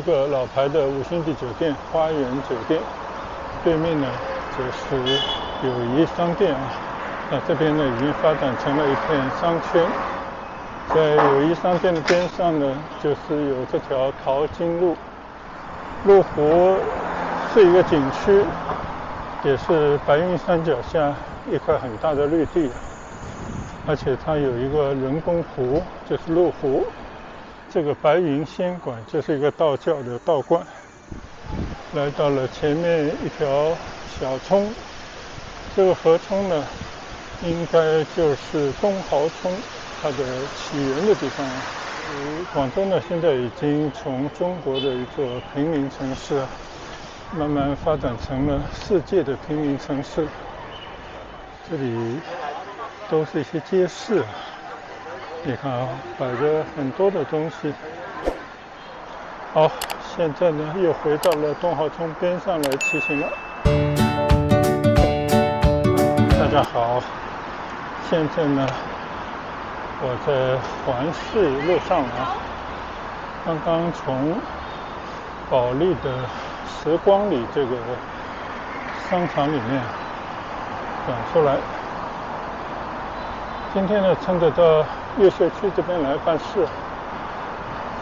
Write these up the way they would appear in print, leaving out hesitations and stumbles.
个老牌的5星级酒店花园酒店，对面呢就是友谊商店啊。那这边呢已经发展成了一片商圈，在友谊商店的边上呢，就是有这条淘金路。麓湖是一个景区，也是白云山脚下一块很大的绿地，而且它有一个人工湖，就是麓湖。这个白云仙馆就是一个道教的道观。来到了前面一条小冲，这个河冲呢，应该就是东濠涌它的起源的地方。广州呢，现在已经从中国的一座平民城市慢慢发展成了世界的平民城市。这里都是一些街市，你看啊，摆着很多的东西。好，现在呢又回到了东濠涌边上来骑行了。大家好，现在呢我在环市路上啊，刚刚从保利的时光里这个商场里面转出来。今天呢趁着到越秀区这边来办事，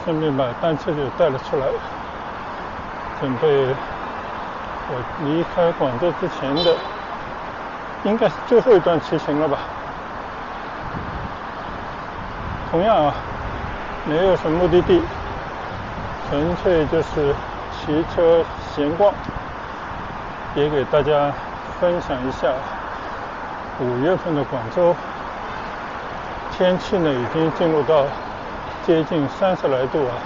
顺便把单车就带了出来，准备我离开广州之前的应该是最后一段骑行了吧。同样啊，没有什么目的地，纯粹就是骑车闲逛，也给大家分享一下5月份的广州。天气呢已经进入到接近30来度啊，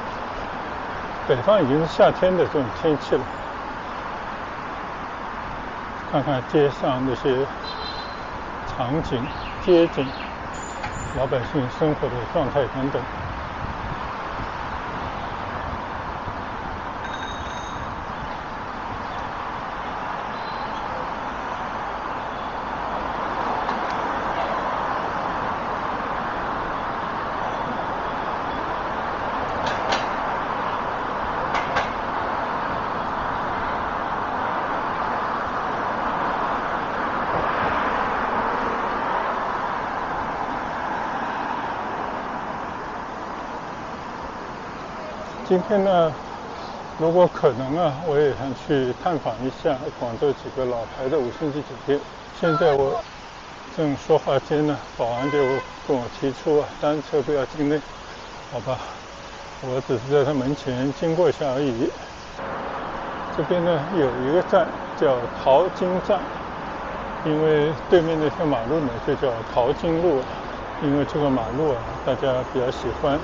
北方已经是夏天的这种天气了。看看街上那些场景、街景，老百姓生活的状态等等。今天呢，如果可能啊，我也想去探访一下广州几个老牌的5星级酒店。现在我正说话间呢，保安就跟我提出啊，单车不要进内。好吧，我只是在他门前经过一下而已。这边呢有一个站叫淘金站，因为对面那条马路呢就叫淘金路，因为这个马路啊大家比较喜欢。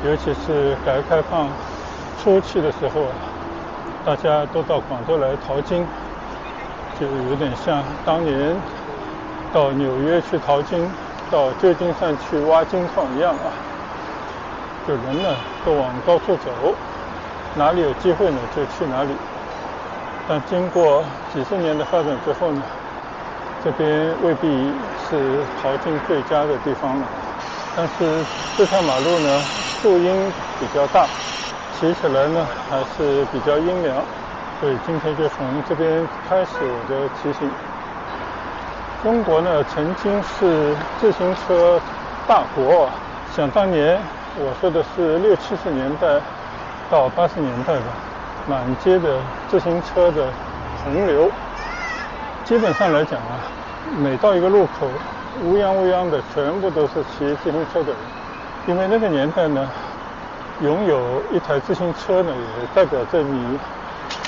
尤其是改革开放初期的时候啊，大家都到广州来淘金，就有点像当年到纽约去淘金，到旧金山去挖金矿一样啊。就人呢都往高处走，哪里有机会呢就去哪里。但经过几十年的发展之后呢，这边未必是淘金最佳的地方了。但是这条马路呢树荫比较大，骑起来呢还是比较阴凉，所以今天就从这边开始我的骑行。中国呢曾经是自行车大国啊，想当年我说的是60、70年代到80年代吧，满街的自行车的洪流。基本上来讲啊，每到一个路口，乌泱乌泱的全部都是骑自行车的人。因为那个年代呢，拥有一台自行车呢，也代表着你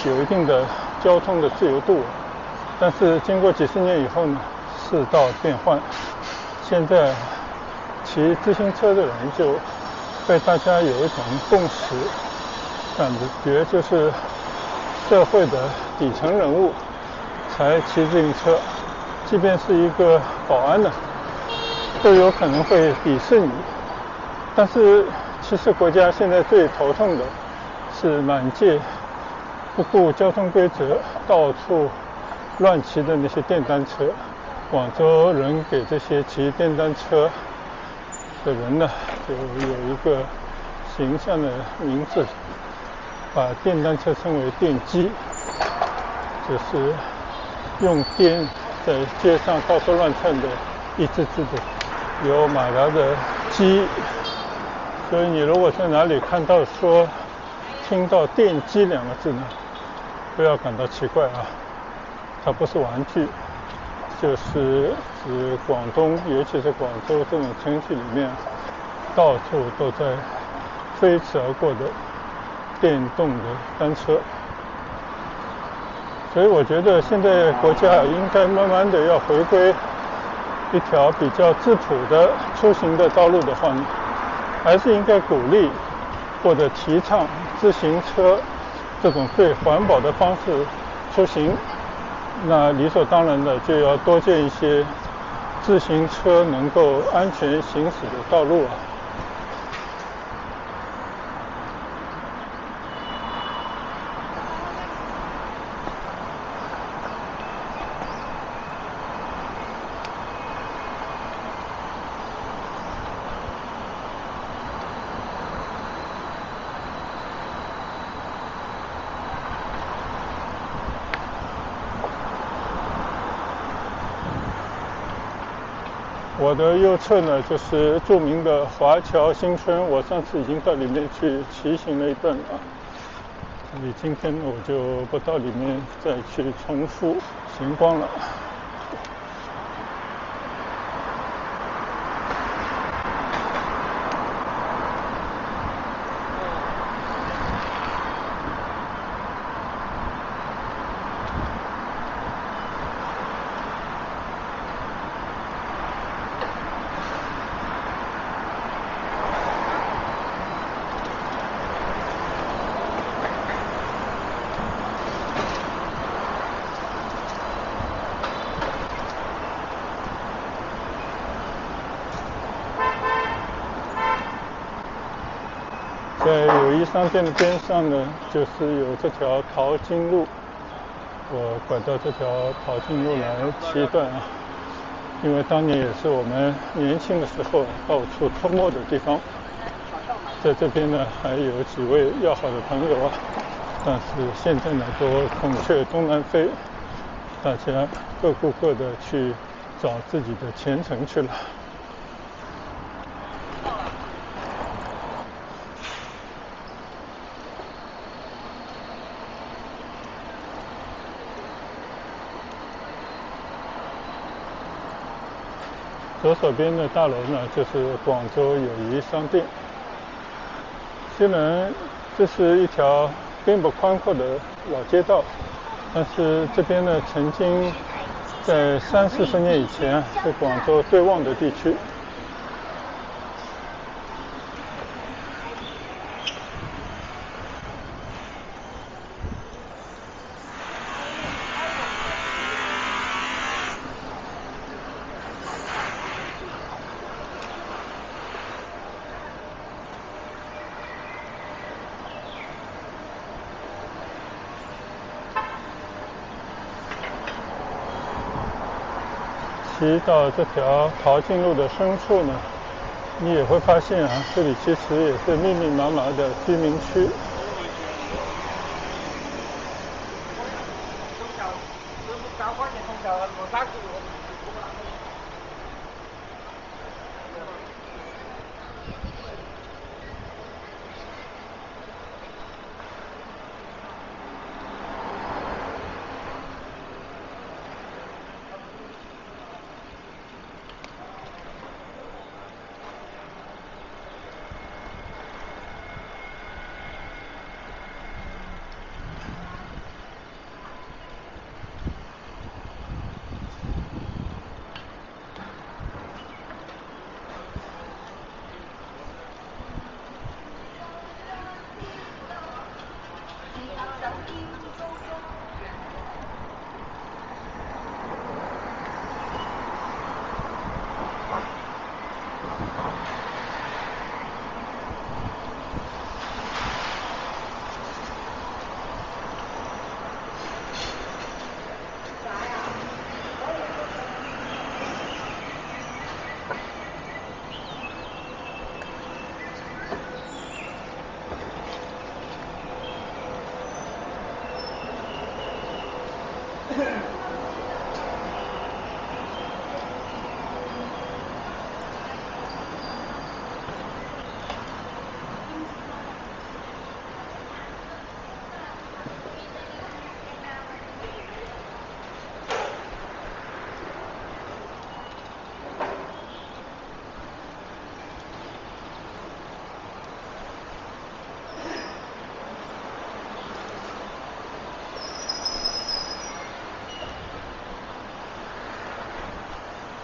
有一定的交通的自由度。但是经过几十年以后呢，世道变换，现在骑自行车的人就被大家有一种共识，感觉就是社会的底层人物才骑自行车，即便是一个保安呢，都有可能会鄙视你。但是其实国家现在最头痛的是满街不顾交通规则到处乱骑的那些电单车。广州人给这些骑电单车的人呢，就有一个形象的名字把电单车称为电机，就是用电在街上到处乱窜的一只只的有马达的机。所以你如果在哪里看到说听到电机两个字呢，不要感到奇怪啊，它不是玩具，就是指广东，尤其是广州这种城市里面到处都在飞驰而过的电动的单车。所以我觉得现在国家应该慢慢的要回归一条比较质朴的出行的道路的话呢，还是应该鼓励或者提倡自行车这种最环保的方式出行。那理所当然的就要多建一些自行车能够安全行驶的道路啊。我的右侧呢，就是著名的华侨新村，我上次已经到里面去骑行了一段了，所以今天我就不到里面再去重复行光了。在友谊商店的边上呢，就是有这条淘金路，我拐到这条淘金路来骑一段啊，因为当年也是我们年轻的时候到处出没的地方。在这边呢，还有几位要好的朋友啊，但是现在呢都孔雀东南飞，大家各顾各的去找自己的前程去了。左手边的大楼呢，就是广州友谊商店。虽然这是一条并不宽阔的老街道，但是这边呢，曾经在30-40年以前是广州最旺的地区。骑到这条淘金路的深处呢，你也会发现啊，这里其实也是密密麻麻的居民区。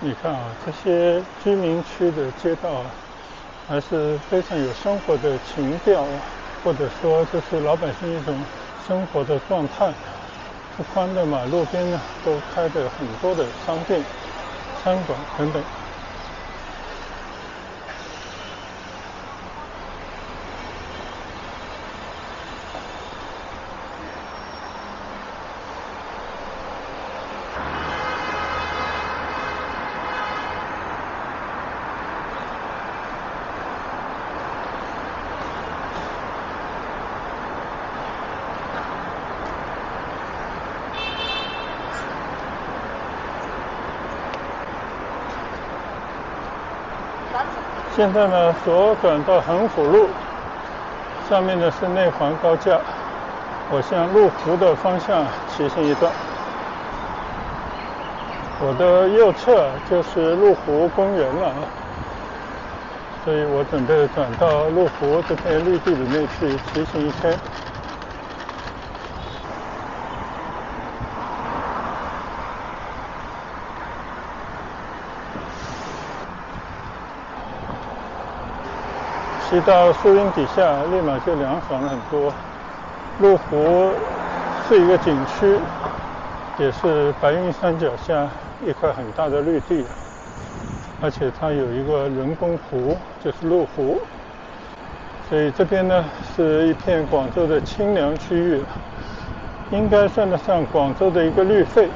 你看啊，这些居民区的街道啊，还是非常有生活的情调啊，或者说这是老百姓一种生活的状态。不宽的马路边呢，都开着很多的商店、餐馆等等。现在呢，左转到横府路，上面呢是内环高架，我向路湖的方向骑行一段。我的右侧就是路湖公园了啊，所以我准备转到路湖这片绿地里面去骑行一圈。骑到树荫底下，立马就凉爽了很多。路湖是一个景区，也是白云山脚下一块很大的绿地，而且它有一个人工湖，就是路湖，所以这边呢是一片广州的清凉区域，应该算得上广州的一个绿肺，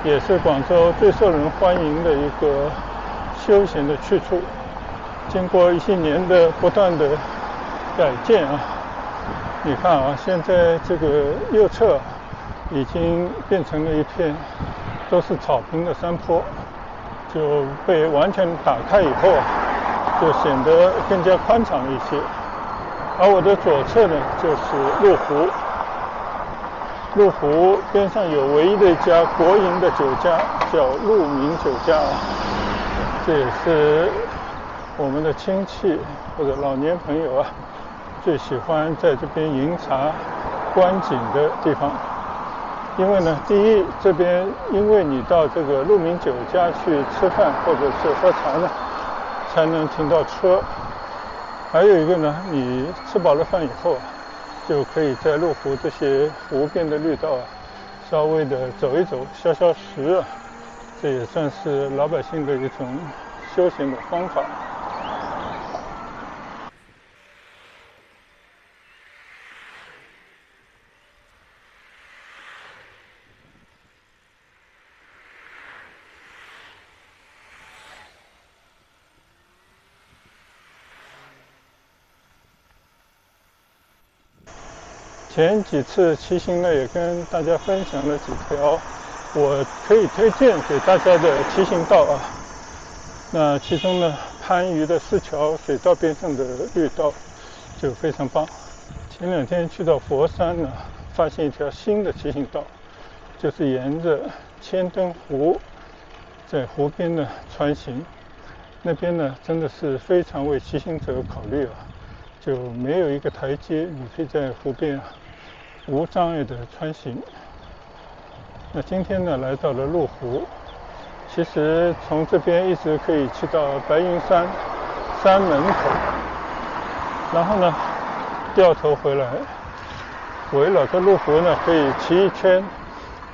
也是广州最受人欢迎的一个休闲的去处。经过一些年的不断的改建啊，你看啊，现在这个右侧已经变成了一片都是草坪的山坡，就被完全打开以后啊，就显得更加宽敞一些。而我的左侧呢，就是路湖。路湖边上有唯一的一家国营的酒家，叫鹿鸣酒家，这也是我们的亲戚或者老年朋友啊，最喜欢在这边饮茶观景的地方。因为呢，第一，这边因为你到这个鹿鸣酒家去吃饭或者是喝茶呢，才能停到车。还有一个呢，你吃饱了饭以后，就可以在路湖这些湖边的绿道啊，稍微的走一走，消消食啊，这也算是老百姓的一种休闲的方法。前几次骑行呢，也跟大家分享了几条我可以推荐给大家的骑行道啊。那其中呢，番禺的四桥水道边上的绿道就非常棒。前2天去到佛山呢，发现一条新的骑行道，就是沿着千灯湖在湖边呢穿行。那边呢真的是非常为骑行者考虑啊，就没有一个台阶，你可以在湖边无障碍的穿行。那今天呢，来到了路湖，其实从这边一直可以去到白云山山门口，然后呢，掉头回来，围绕着路湖呢可以骑一圈，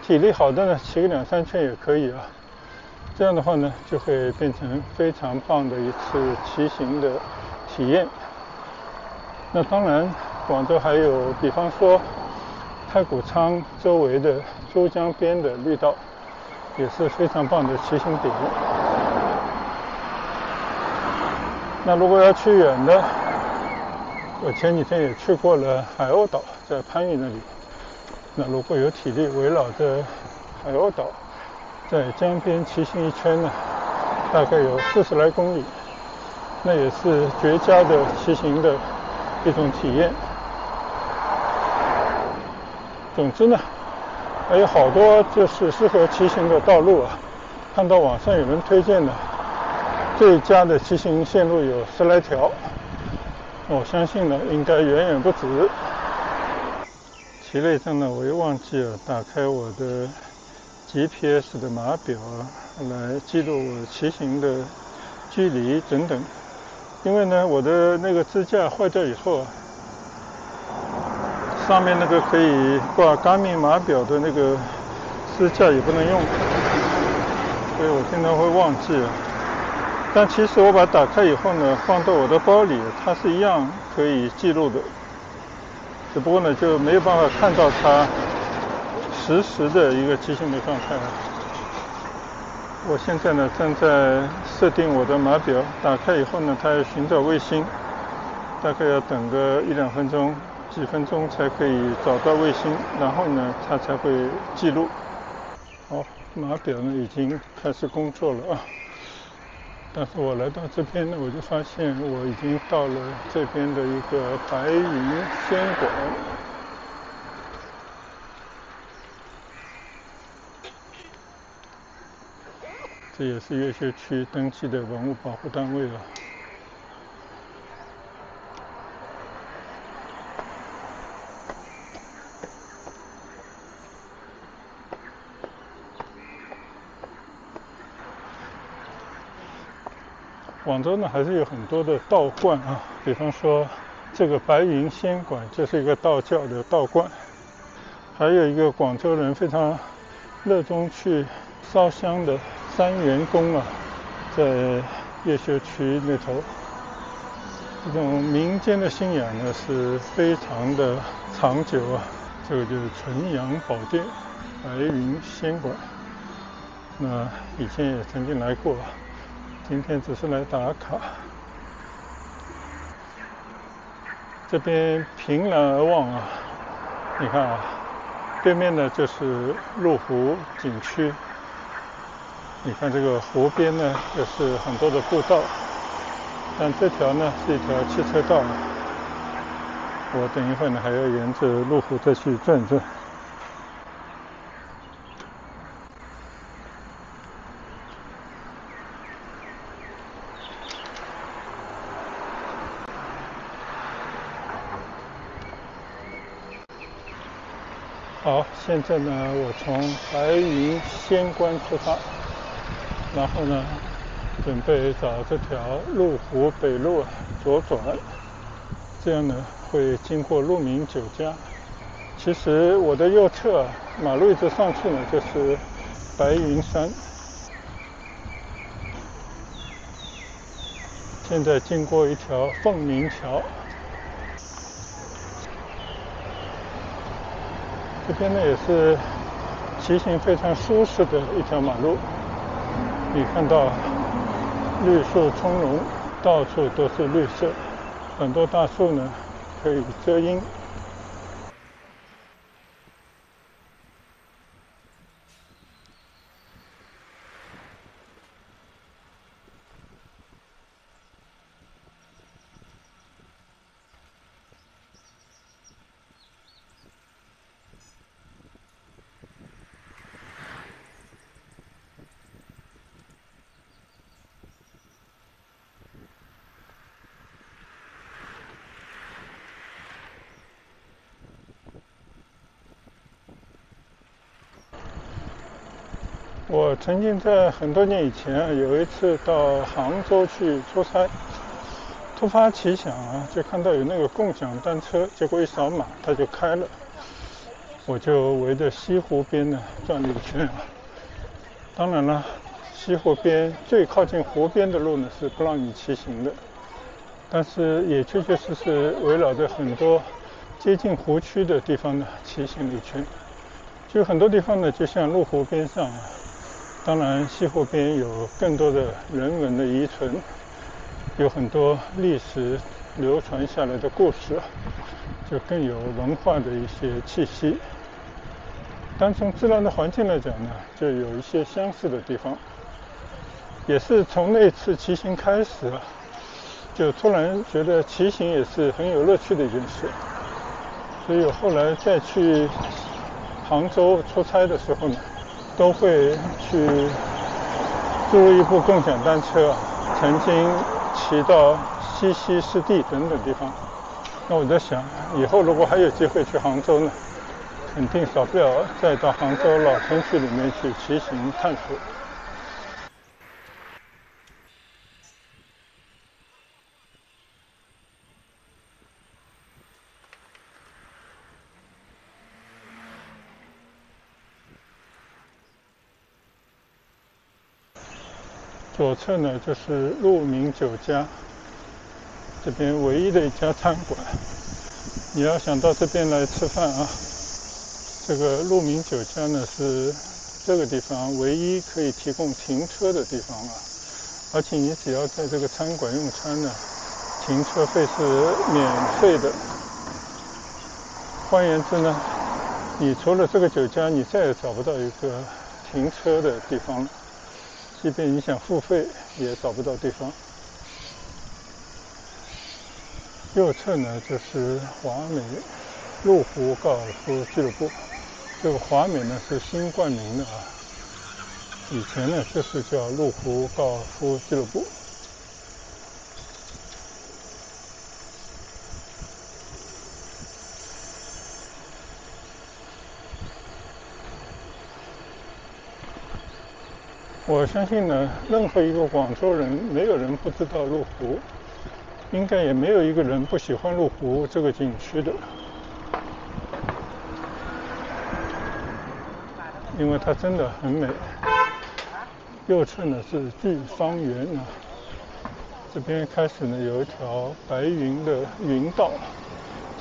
体力好的呢骑个2-3圈也可以啊。这样的话呢，就会变成非常棒的一次骑行的体验。那当然，广州还有，比方说太古仓周围的珠江边的绿道，也是非常棒的骑行点。那如果要去远的，我前几天也去过了海鸥岛，在番禺那里。那如果有体力，围绕着海鸥岛在江边骑行一圈呢，大概有40来公里，那也是绝佳的骑行的一种体验。总之呢，还有好多就是适合骑行的道路啊。看到网上有人推荐的最佳的骑行线路有10来条，我相信呢应该远远不止。骑了一阵呢，我又忘记了打开我的 GPS 的码表来记录我骑行的距离等等。因为呢，我的那个支架坏掉以后，上面那个可以挂Garmin码表的那个支架也不能用，所以我经常会忘记了。但其实我把它打开以后呢，放到我的包里，它是一样可以记录的，只不过呢就没有办法看到它实时的一个骑行的状态。我现在呢正在设定我的码表，打开以后呢，它要寻找卫星，大概要等个1-2分钟、几分钟才可以找到卫星，然后呢它才会记录。好，码表呢已经开始工作了啊。但是我来到这边呢，我就发现我已经到了这边的一个白云仙馆。这也是越秀区登记的文物保护单位了。广州呢还是有很多的道观啊，比方说这个白云仙馆就是一个道教的道观，还有一个广州人非常热衷去烧香的三元宫啊，在越秀区那头。这种民间的信仰呢是非常的长久啊。这个就是纯阳宝殿白云仙馆，那以前也曾经来过，今天只是来打卡。这边凭栏而望啊，你看啊，对面呢就是麓湖景区。你看这个湖边呢，就是很多的步道，但这条呢是一条汽车道。我等一会儿呢还要沿着麓湖再去转转。好，现在呢我从白云仙观出发，然后呢准备找这条麓湖北路左转，这样呢会经过鹿鸣酒家。其实我的右侧马路一直上去呢就是白云山。现在经过一条凤鸣桥，这边呢也是骑行非常舒适的一条马路。你看到绿树葱茏，到处都是绿色，很多大树呢可以遮阴。我曾经在很多年以前有一次到杭州去出差，突发奇想啊，就看到有那个共享单车，结果一扫码它就开了，我就围着西湖边呢转了一圈啊。当然了，西湖边最靠近湖边的路呢是不让你骑行的，但是也确确实实围绕着很多接近湖区的地方呢骑行了一圈。就很多地方呢，就像麓湖边上啊，当然西湖边有更多的人文的遗存，有很多历史流传下来的故事，就更有文化的一些气息。单从自然的环境来讲呢，就有一些相似的地方。也是从那次骑行开始啊，就突然觉得骑行也是很有乐趣的一件事。所以我后来再去杭州出差的时候呢，都会去租一部共享单车啊，曾经骑到西溪湿地等等地方。那我在想，以后如果还有机会去杭州呢，肯定少不了再到杭州老城区里面去骑行探索。左侧呢就是鹿鸣酒家，这边唯一的一家餐馆。你要想到这边来吃饭啊，这个鹿鸣酒家呢是这个地方唯一可以提供停车的地方啊，而且你只要在这个餐馆用餐呢，停车费是免费的。换言之呢，你除了这个酒家，你再也找不到一个停车的地方了，即便你想付费也找不到地方。右侧呢就是华美麓湖高尔夫俱乐部，这个华美呢是新冠名的啊，以前呢就是叫麓湖高尔夫俱乐部。我相信呢，任何一个广州人，没有人不知道麓湖，应该也没有一个人不喜欢麓湖这个景区的，因为它真的很美。右侧呢是聚芳园啊，这边开始呢有一条白云的云道，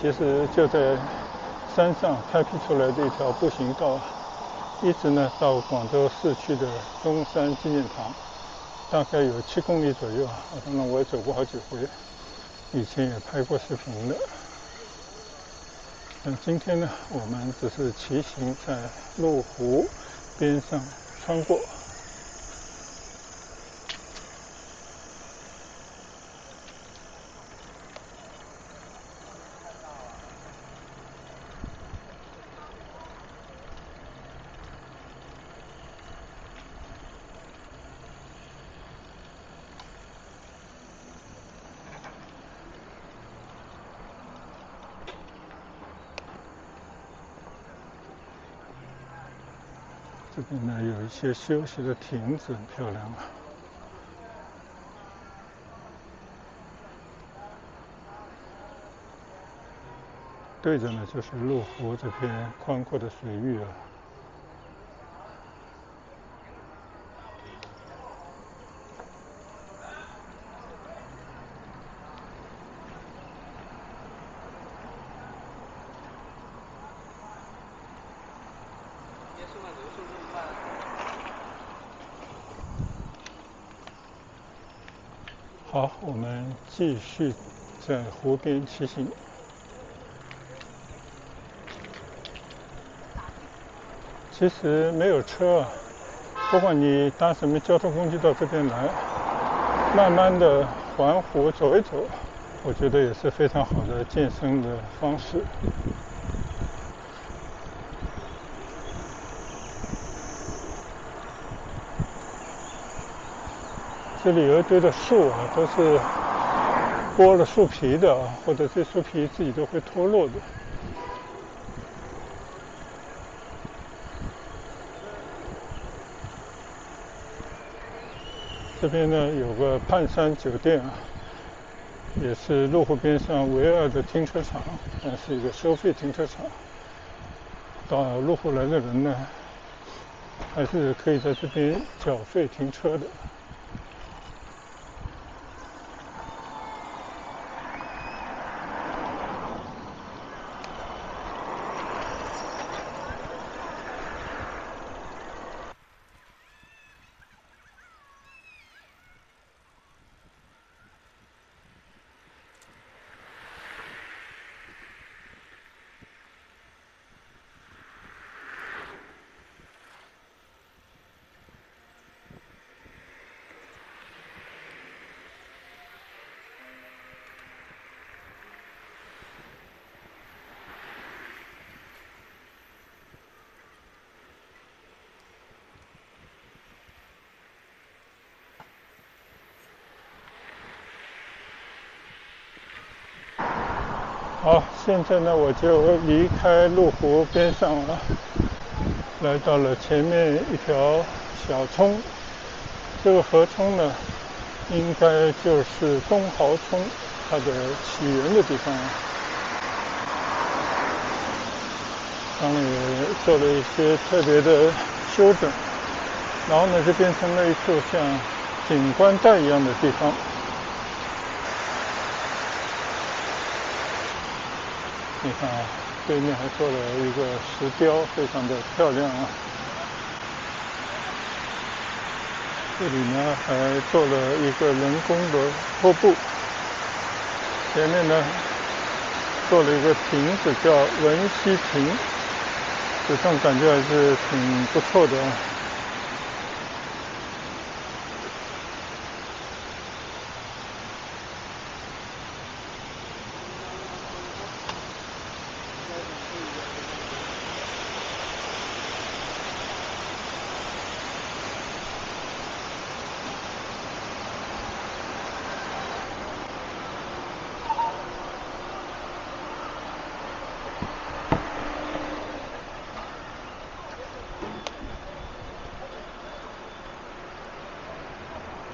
其实就在山上开辟出来的一条步行道，一直呢到广州市区的中山纪念堂，大概有7公里左右啊。当然我也走过好几回，以前也拍过视频的。今天呢，我们只是骑行在麓湖边上穿过。这边呢有一些休息的亭子，很漂亮啊。对着呢就是麓湖这片宽阔的水域啊。好，我们继续在湖边骑行。其实没有车啊，不管你搭什么交通工具到这边来，慢慢的环湖走一走，我觉得也是非常好的健身的方式。这里有一堆的树啊，都是剥了树皮的啊，或者这树皮自己都会脱落的。这边呢有个盼山酒店啊，也是麓湖边上唯二的停车场，但是一个收费停车场。到麓湖来的人呢，还是可以在这边缴费停车的。好，现在呢我就离开麓湖边上了，来到了前面一条小冲。这个河冲呢，应该就是东濠冲它的起源的地方。当然也做了一些特别的修整，然后呢就变成了一处像景观带一样的地方。你看啊，对面还做了一个石雕，非常的漂亮啊。这里呢还做了一个人工的瀑布，前面呢做了一个亭子叫文溪亭，这种感觉还是挺不错的啊。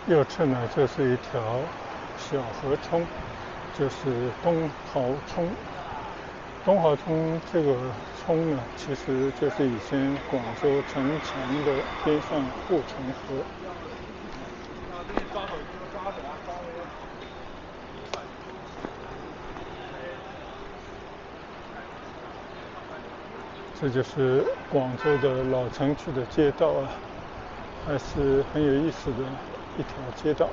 右侧呢就是一条小河冲，就是东濠冲。东濠冲这个冲呢，其实就是以前广州城墙的边上护城河。这就是广州的老城区的街道啊，还是很有意思的一条街道。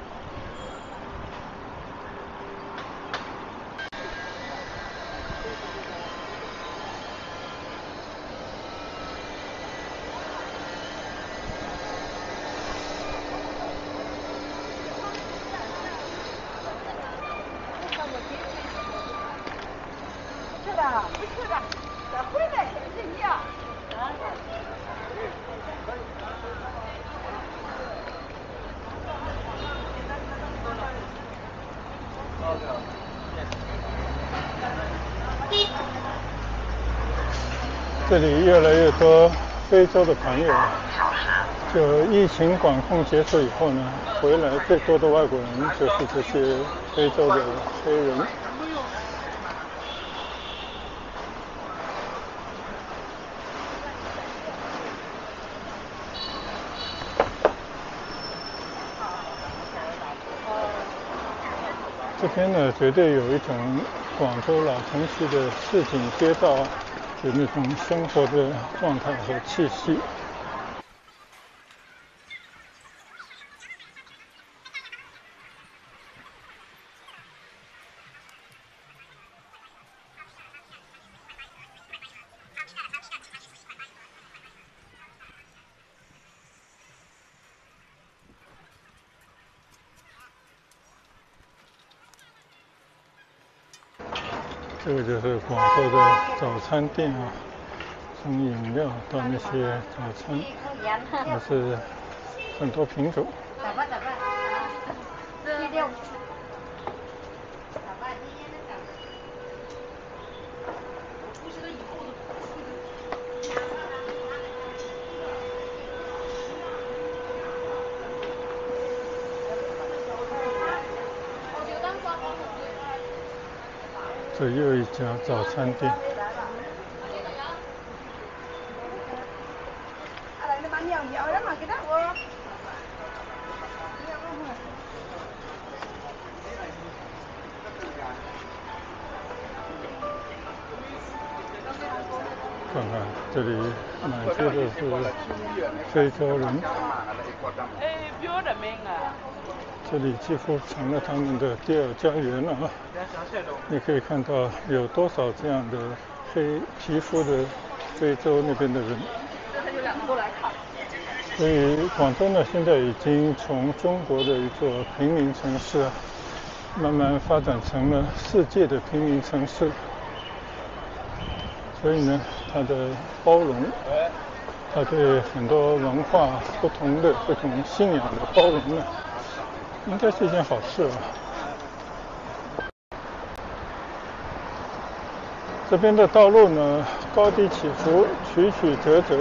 这里越来越多非洲的朋友，就疫情管控结束以后呢，回来最多的外国人就是这些非洲的黑人。这边呢，绝对有一种广州老城区的市井街道啊，有那种生活的状态和气息。这个就是广州的早餐店啊，从饮料到那些早餐，还是很多品种。这又一家早餐店。看看这里满街都是非洲人，这里几乎成了他们的第二家园了啊！你可以看到有多少这样的黑皮肤的非洲那边的人。所以广州呢，现在已经从中国的一座平民城市啊，慢慢发展成了世界的平民城市。所以呢，它的包容，它对很多文化不同的这种信仰的包容呢，应该是一件好事啊。这边的道路呢，高低起伏，曲曲折折。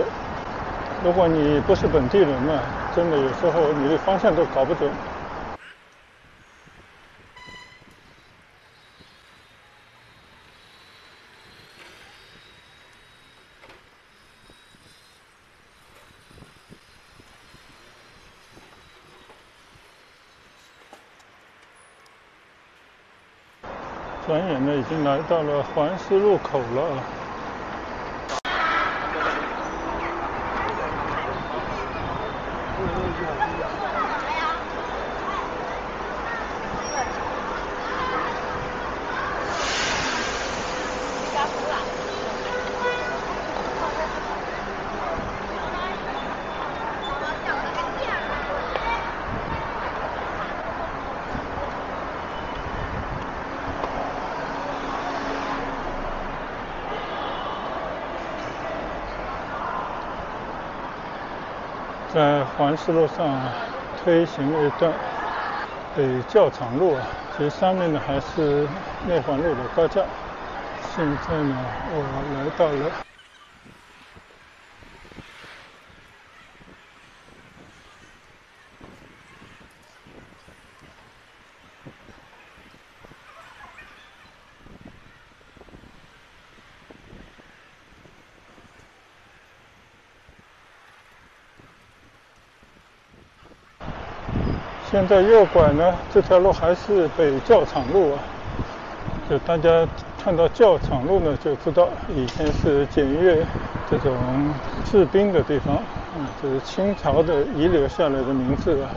如果你不是本地人呢，真的有时候你的方向都搞不准。转眼呢，已经来到了环石路口了。在环石路上推行了一段北教场路啊，其实上面呢还是内环路的高架。现在呢，我来到了现在右拐呢，这条路还是北教场路啊。就大家看到教场路呢，就知道以前是检阅这种士兵的地方，这是清朝的遗留下来的名字啊。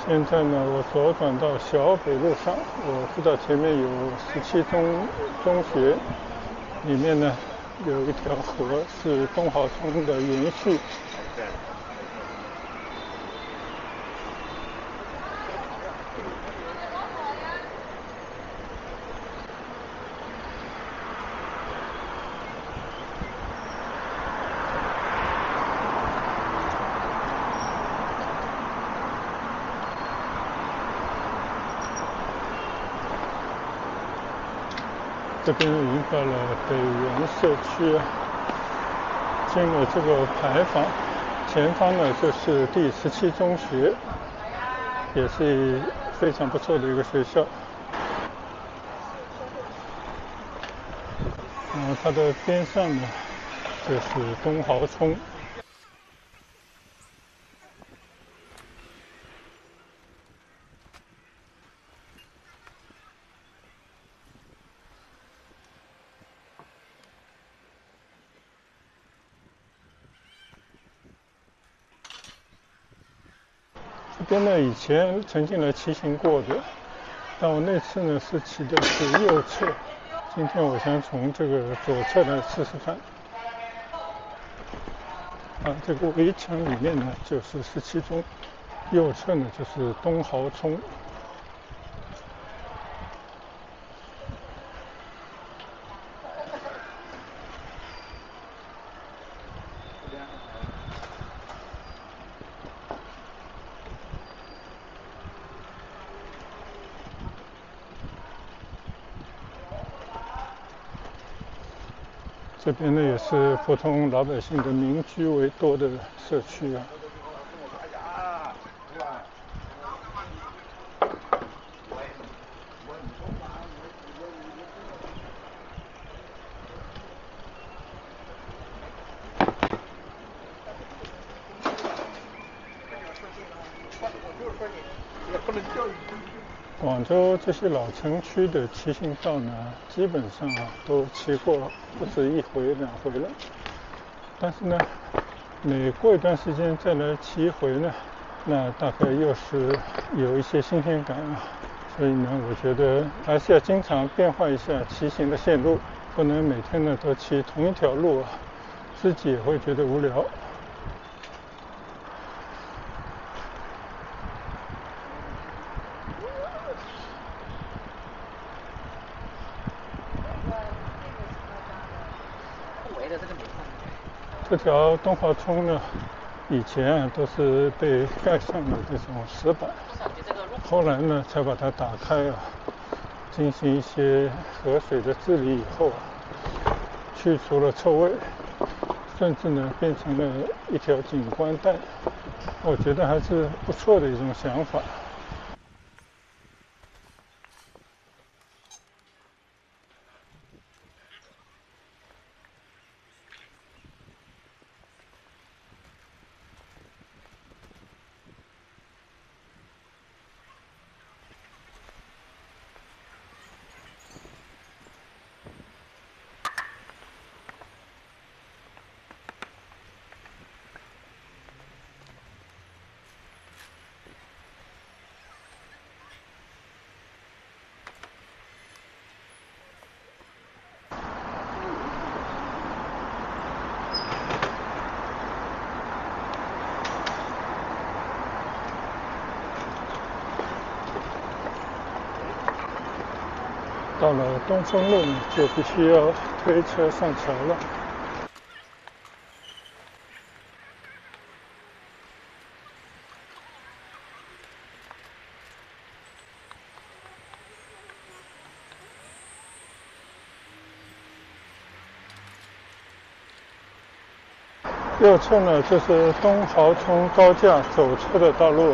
现在呢，我左转到小北路上，我知道前面有17中学，里面呢有一条河是东濠涌的延续。这边已经到了北园社区啊，进了这个牌坊，前方呢就是第17中学，也是非常不错的一个学校。它的边上呢就是东濠涌。这边呢以前曾经来骑行过的，但我那次呢是骑的是右侧，今天我想从这个左侧来试试看。这个围墙里面呢就是17中，右侧呢就是东濠涌。这边呢也是普通老百姓的民居为多的社区啊。广州这些老城区的骑行道呢，基本上都骑过不止1回2回了。但是呢，每过一段时间再来骑一回呢，那大概又是有一些新鲜感啊。所以呢，我觉得还是要经常变换一下骑行的线路，不能每天呢都骑同一条路啊，自己也会觉得无聊。这条东华冲呢，以前都是被盖上的这种石板，后来呢才把它打开进行一些河水的治理以后去除了臭味，甚至呢变成了一条景观带，我觉得还是不错的一种想法。到了东风路就必须要推车上桥了。右侧呢就是东濠涌高架走车的道路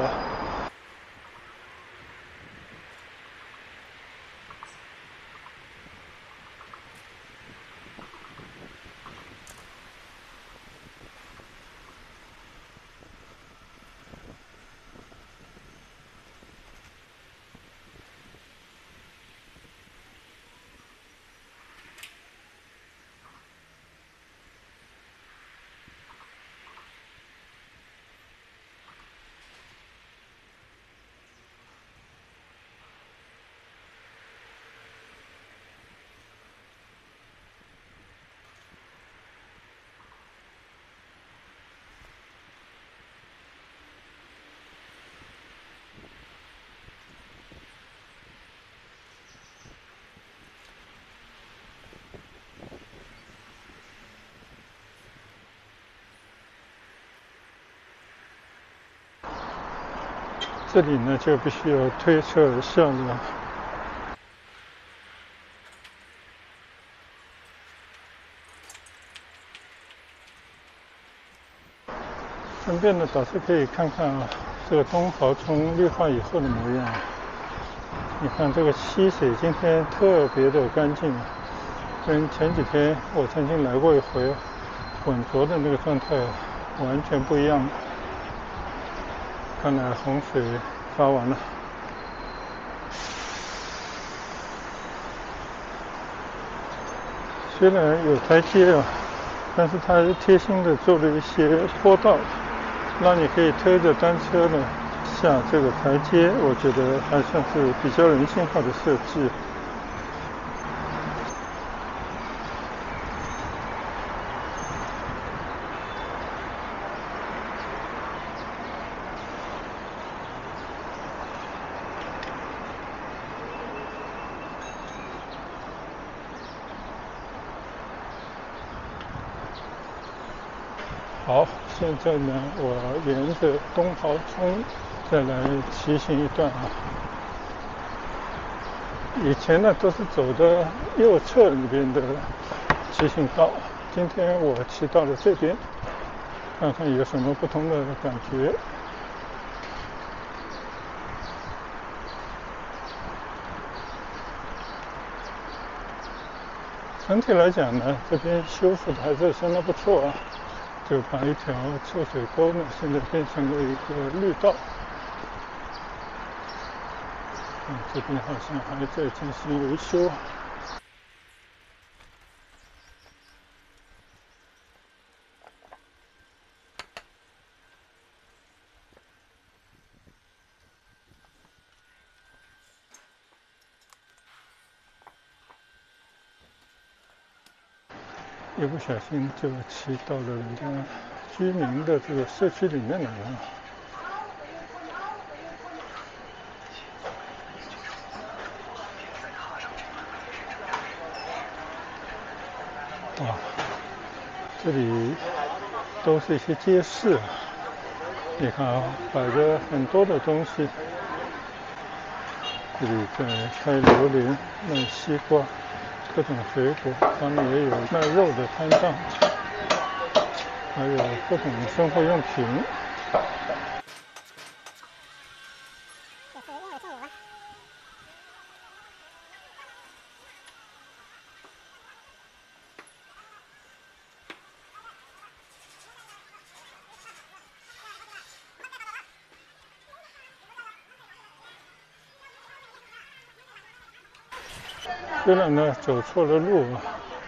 这里呢就必须要推车而下了。顺便呢倒是可以看看这个东濠涌绿化以后的模样。你看这个溪水今天特别的干净跟前几天我曾经来过一回浑浊的那个状态完全不一样。看来洪水发完了。虽然有台阶但是它贴心的做了一些坡道，让你可以推着单车呢下这个台阶，我觉得还算是比较人性化的设计。好，现在呢，我沿着东濠涌再来骑行一段以前呢都是走的右侧里边的骑行道，今天我骑到了这边，看看有什么不同的感觉。整体来讲呢，这边修复的还是相当不错就把一条臭水沟呢，现在变成了一个绿道。这边好像还在进行维修。一不小心就骑到了人家居民的这个社区里面来了。哇，这里都是一些街市。你看啊，摆着很多的东西，这里在开榴莲、卖西瓜、各种水果，他们也有卖肉的摊档，还有各种生活用品。虽然呢走错了路，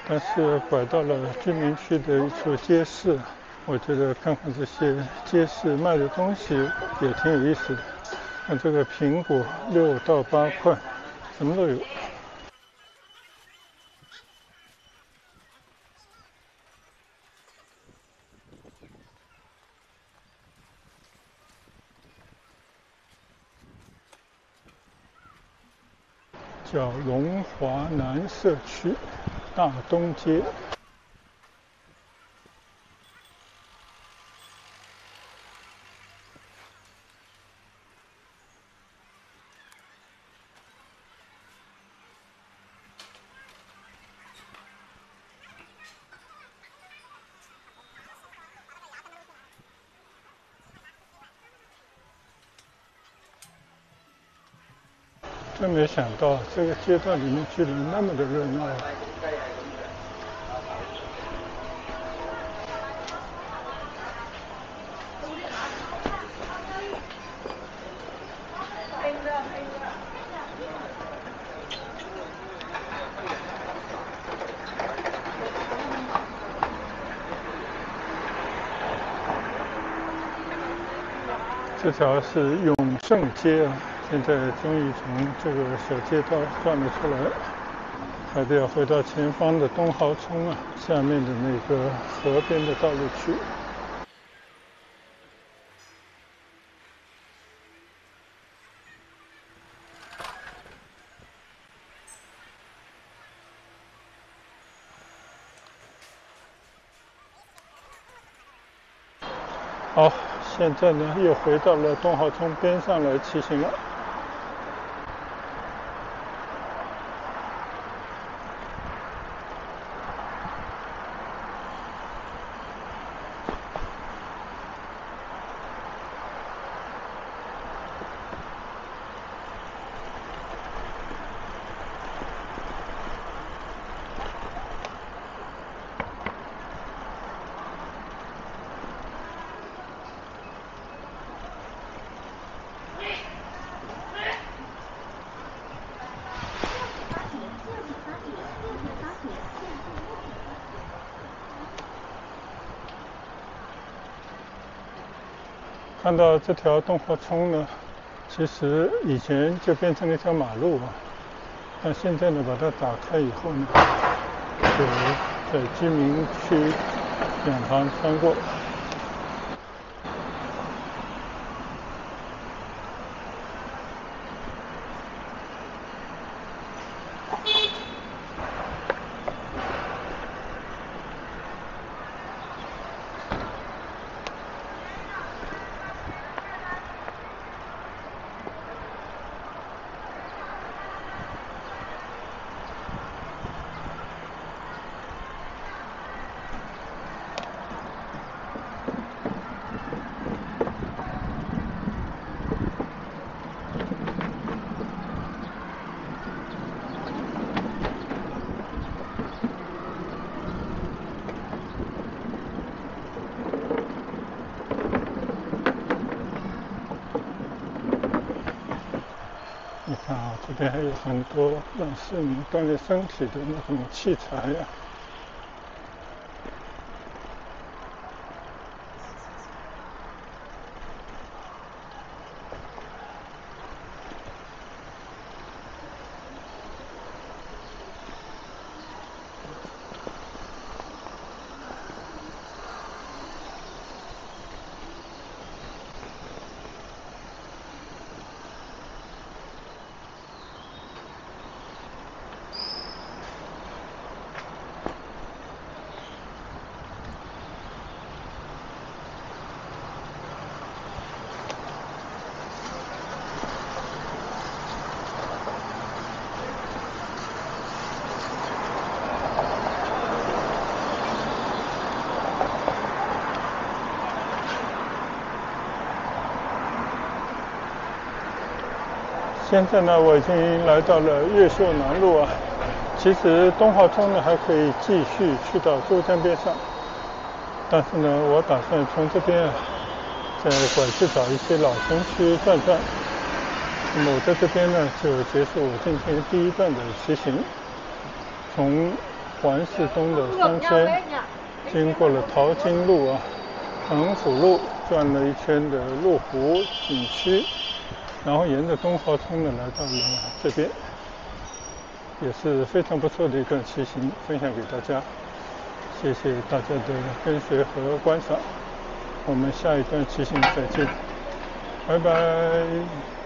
但是拐到了居民区的一处街市。我觉得看看这些街市卖的东西也挺有意思的。看这个苹果6到8块，什么都有。叫龙华南社区大东街。真没想到这个街道里面居然那么的热闹。这条是永盛街啊，现在终于从这个小街道转了出来，还得要回到前方的东豪村啊，下面的那个河边的道路去。好，现在呢又回到了东豪村边上来骑行了。看到这条东华村呢，其实以前就变成了一条马路啊，但现在呢把它打开以后呢，就在居民区两旁穿过。你看啊，这边还有很多让市民锻炼身体的那种器材呀。现在呢，我已经来到了越秀南路啊。其实东华通呢还可以继续去到珠江边上，但是呢，我打算从这边再拐去找一些老城区转转。那么我在这边呢就结束我今天第一段的骑行，从环市东的商圈，经过了淘金路啊、恒福路，转了一圈的麓湖景区，然后沿着东华通呢来到了这边，也是非常不错的一段骑行，分享给大家。谢谢大家的跟随和观赏，我们下一段骑行再见，拜拜。